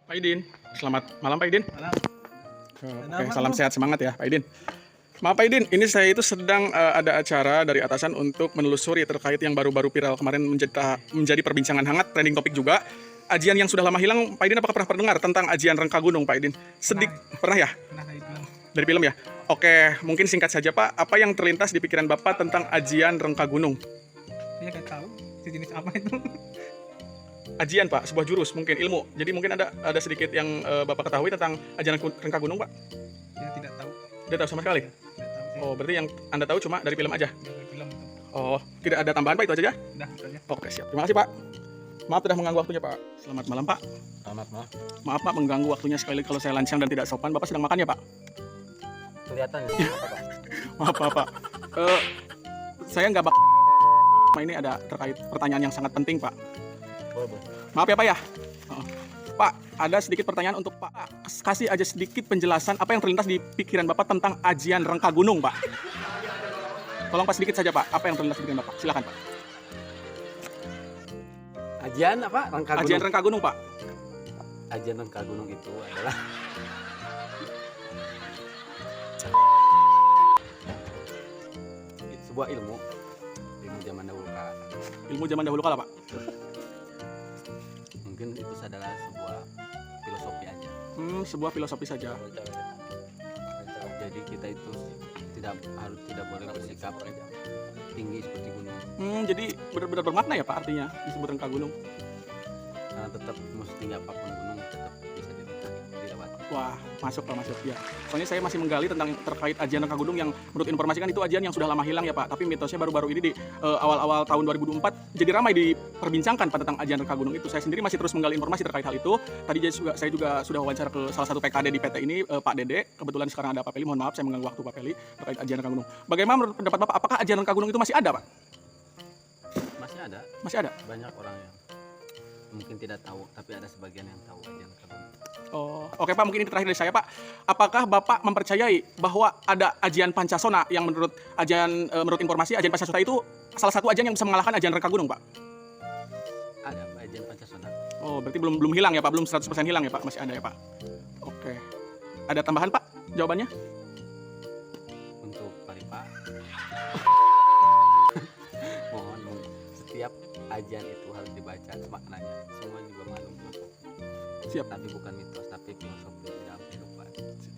Pak Idin, selamat malam Pak Idin. Malam. Oke, salam sehat semangat ya Pak Idin. Maaf Pak Idin, ini saya itu sedang ada acara dari atasan untuk menelusuri terkait yang baru-baru viral kemarin menjadi perbincangan hangat, trending topik juga. Ajian yang sudah lama hilang, Pak Idin apakah pernah mendengar tentang ajian Rengka Gunung Pak Idin? Pernah ya? Pernah dari film. Dari film ya? Oke, mungkin singkat saja Pak, apa yang terlintas di pikiran Bapak tentang ajian Rengka Gunung? Saya nggak tahu sejenis apa itu. Ajian Pak, sebuah jurus mungkin ilmu. Jadi mungkin ada sedikit yang Bapak ketahui tentang ajian Rengka Gunung Pak? Saya tidak tahu. Tidak tahu sama sekali? Tidak tahu saya. Oh, berarti yang Anda tahu cuma dari film aja? Dari film itu. Oh, tidak ada tambahan Pak, itu aja ya? Udah, itu aja. Oke, siap. Terima kasih Pak. Maaf sudah mengganggu waktunya Pak. Selamat malam Pak. Selamat malam. Maaf Pak mengganggu waktunya sekali kalau saya lancang dan tidak sopan. Bapak sedang makan ya Pak? Kelihatan ya? Apa? Maaf Pak. Saya nggak ini ada terkait pertanyaan yang sangat penting Pak. Boleh, boleh. Maaf ya Pak ya. Pak, ada sedikit pertanyaan untuk Pak. Kasih aja sedikit penjelasan apa yang terlintas di pikiran Bapak tentang ajian Rengka Gunung Pak. Tolong Pak sedikit saja Pak. Apa yang terlintas di pikiran Bapak? Silakan Pak. Ajian apa? Rengka Gunung. Ajian Rengka Gunung Pak. Ajian Rengka Gunung itu adalah sebuah ilmu zaman dahulu kala. Ilmu zaman dahulu kala Pak. Mungkin itu adalah sebuah filosofi aja. Sebuah filosofi saja. Jadi kita itu tidak boleh bersikap tinggi seperti gunung. Jadi benar-benar bermakna ya Pak artinya disebut Rengka Gunung. Karena tetap mesti apapun gunung tetap bisa dilewati. Wah, masuk Pak, masuk ya. Soalnya saya masih menggali tentang terkait ajian Rengka Gunung yang menurut informasi kan itu ajian yang sudah lama hilang ya Pak. Tapi mitosnya baru-baru ini di awal-awal tahun 2024 jadi ramai diperbincangkan Pak tentang ajian Rengka Gunung itu. Saya sendiri masih terus menggali informasi terkait hal itu. Tadi saya juga sudah wawancara ke salah satu PKD di PT ini, Pak Dede. Kebetulan sekarang ada Pak Peli. Mohon maaf saya mengganggu waktu Pak Peli terkait ajian Rengka Gunung. Bagaimana menurut pendapat Bapak? Apakah ajian Rengka Gunung itu masih ada Pak? Masih ada. Masih ada. Banyak orang yang mungkin tidak tahu, tapi ada sebagian yang tahu ajian Rengka Gunung. Oh, oke Pak, mungkin ini terakhir dari saya Pak. Apakah Bapak mempercayai bahwa ada ajian Pancasona yang menurut informasi ajian Pancasona itu salah satu ajian yang bisa mengalahkan ajian Rengka Gunung Pak? Ada ajian Pancasona. Oh, berarti belum hilang ya Pak, belum 100% hilang ya Pak, masih ada ya Pak. Oke. Ada tambahan Pak jawabannya? Untuk Paripa mohon setiap ajian itu harus dibaca maknanya, semua juga maklum filosofi. Siap. Tapi bukan mitos, tapi filosofi di dalam kehidupan.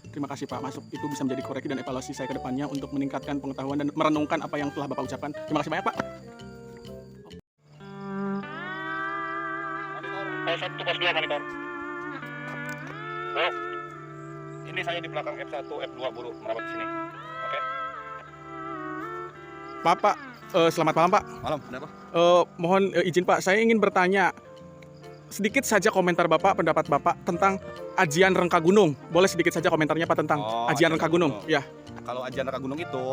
Terima kasih Pak, masuk itu bisa menjadi koreksi dan evaluasi saya ke depannya untuk meningkatkan pengetahuan dan merenungkan apa yang telah Bapak ucapkan. Terima kasih banyak Pak. Satu pos 2 monitor. Oh, ini saya di belakang F1, F2 buru merapat ke sini. Oke. Pak, selamat malam Pak. Malam, ada apa? Mohon izin Pak, saya ingin bertanya sedikit saja komentar Bapak, pendapat Bapak tentang ajian Rengka Gunung. Boleh sedikit saja komentarnya Pak tentang ajian Rengka Gunung? Ya. Kalau ajian Rengka Gunung itu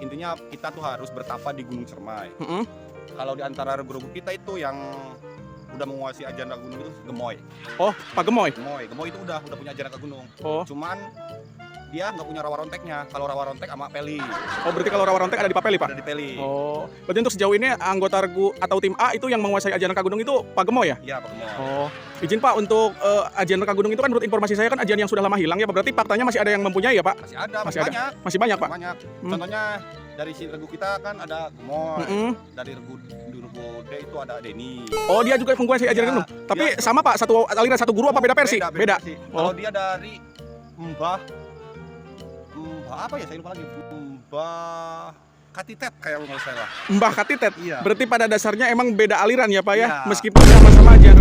intinya kita tuh harus bertapa di Gunung Cermai. Kalau di antara regu-regu kita itu yang udah menguasai ajian Rengka Gunung itu Gemoy. Oh, Pak Gemoy. Gemoy itu udah punya ajian Rengka Gunung. Oh. Cuman dia nggak punya rawa ronteknya. Kalau rawa rontek sama Peli. Oh, berarti kalau rawa rontek ada di Pak Peli, Pak? Ada di Peli. Oh, berarti untuk sejauh ini anggota regu atau tim A itu yang menguasai ajian Rengka Gunung itu Pak Gemoy ya? Iya, Pak Gemoy. Oh, izin Pak untuk ajian Rengka Gunung itu kan menurut informasi saya kan ajian yang sudah lama hilang ya Pak. Berarti faktanya masih ada yang mempunyai ya Pak? Masih ada, Masih ada. banyak. Masih banyak Pak? Banyak. Contohnya dari si regu kita kan ada Gemoy. Dari regu D itu ada Denny. Oh, dia juga menguasai ajian Gunung. Tapi sama Pak, satu aliran satu guru apa beda versi? Beda. Versi. Kalau dia dari Mbah apa ya, saya lupa lagi. Mbah Katitet kayak kalau nggak salah. Mbah Katitet. Iya. Berarti pada dasarnya emang beda aliran ya Pak ya, Iya. meskipun sama-sama ajian.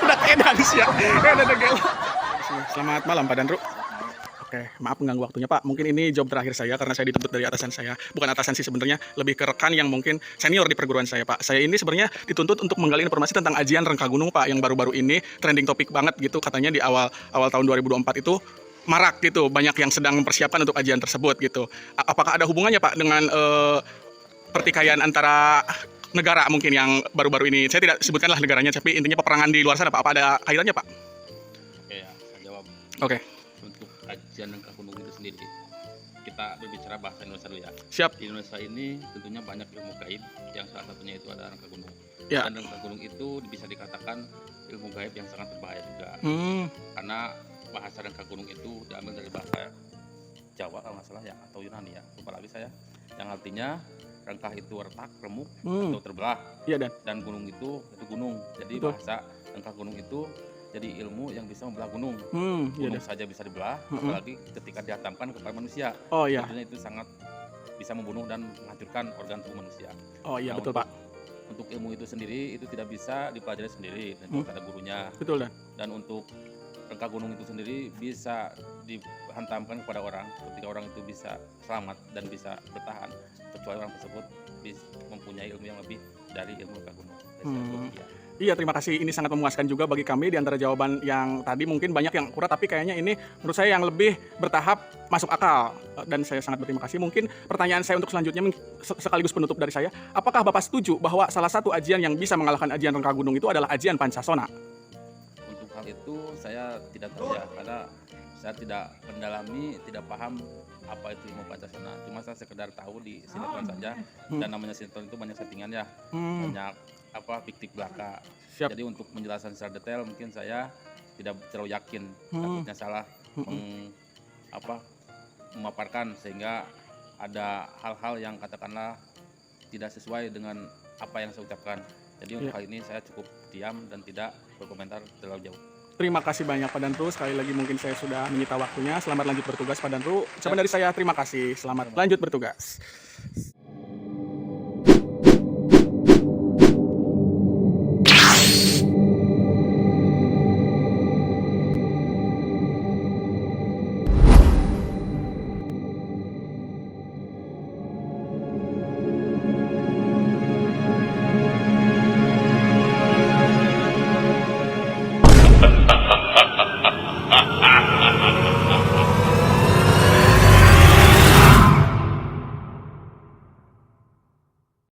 Udah edan sih ya. Selamat malam Pak Danru. Oke, maaf mengganggu waktunya Pak. Mungkin ini job terakhir saya karena saya dituntut dari atasan saya. Bukan atasan sih sebenarnya, lebih ke rekan yang mungkin senior di perguruan saya Pak. Saya ini sebenarnya dituntut untuk menggali informasi tentang ajian Rengka Gunung Pak yang baru-baru ini trending topik banget gitu. Katanya di awal tahun 2024 itu marak gitu, banyak yang sedang mempersiapkan untuk ajian tersebut gitu. Apakah ada hubungannya Pak dengan pertikaian antara negara mungkin yang baru-baru ini? Saya tidak sebutkanlah negaranya, tapi intinya peperangan di luar sana Pak. Apa ada kaitannya Pak? Oke ya, saya jawab. Oke. Untuk ajian Rengka Gunung itu sendiri, kita kita berbicara bahasa Indonesia dulu ya. Siap. Di Indonesia ini tentunya banyak ilmu gaib, yang salah satunya itu adalah rangka gunung. Ya. Dan rangka gunung itu bisa dikatakan ilmu gaib yang sangat berbahaya juga. Karena bahasa rangka gunung itu diambil dari bahasa Jawa kalau nggak salah ya, atau Yunani ya, lupa lagi saya. Yang artinya rangka itu retak, remuk, atau terbelah. Iya, Dan gunung itu gunung. Jadi Betul. bahasa rangka gunung itu jadi ilmu yang bisa membelah gunung. Iya, Gunung saja bisa dibelah, apalagi ketika dihantamkan kepada manusia. Oh iya. Tentunya itu sangat bisa membunuh dan menghancurkan organ tubuh manusia. Oh iya, Nah, betul untuk- Pak. Untuk ilmu itu sendiri itu tidak bisa dipelajari sendiri, dan harus ada gurunya. Betul Dan. Dan untuk rangka gunung itu sendiri bisa dihantamkan kepada orang ketika orang itu bisa selamat dan bisa bertahan, kecuali orang tersebut mempunyai ilmu yang lebih dari ilmu rangka gunung. Iya, terima kasih. Ini sangat memuaskan juga bagi kami. Di antara jawaban yang tadi mungkin banyak yang akurat, tapi kayaknya ini menurut saya yang lebih bertahap masuk akal. Dan saya sangat berterima kasih. Mungkin pertanyaan saya untuk selanjutnya sekaligus penutup dari saya. Apakah Bapak setuju bahwa salah satu ajian yang bisa mengalahkan ajian rangka gunung itu adalah ajian Pancasona? Untuk hal itu saya tidak tahu ya, karena saya tidak mendalami, tidak paham apa itu ilmu Pancasona. Cuma saya sekedar tahu di sinetron saja, dan namanya sinetron itu banyak settingan ya, banyak fiktif belaka. Siap. Jadi untuk menjelaskan secara detail mungkin saya tidak terlalu yakin, takutnya salah memaparkan sehingga ada hal-hal yang katakanlah tidak sesuai dengan apa yang saya ucapkan. Jadi untuk hal ini saya cukup diam dan tidak berkomentar terlalu jauh. Terima kasih banyak Pak Danru. Sekali lagi mungkin saya sudah menyita waktunya. Selamat lanjut bertugas Pak Danru. Ucapan dari saya terima kasih. Selamat lanjut bertugas.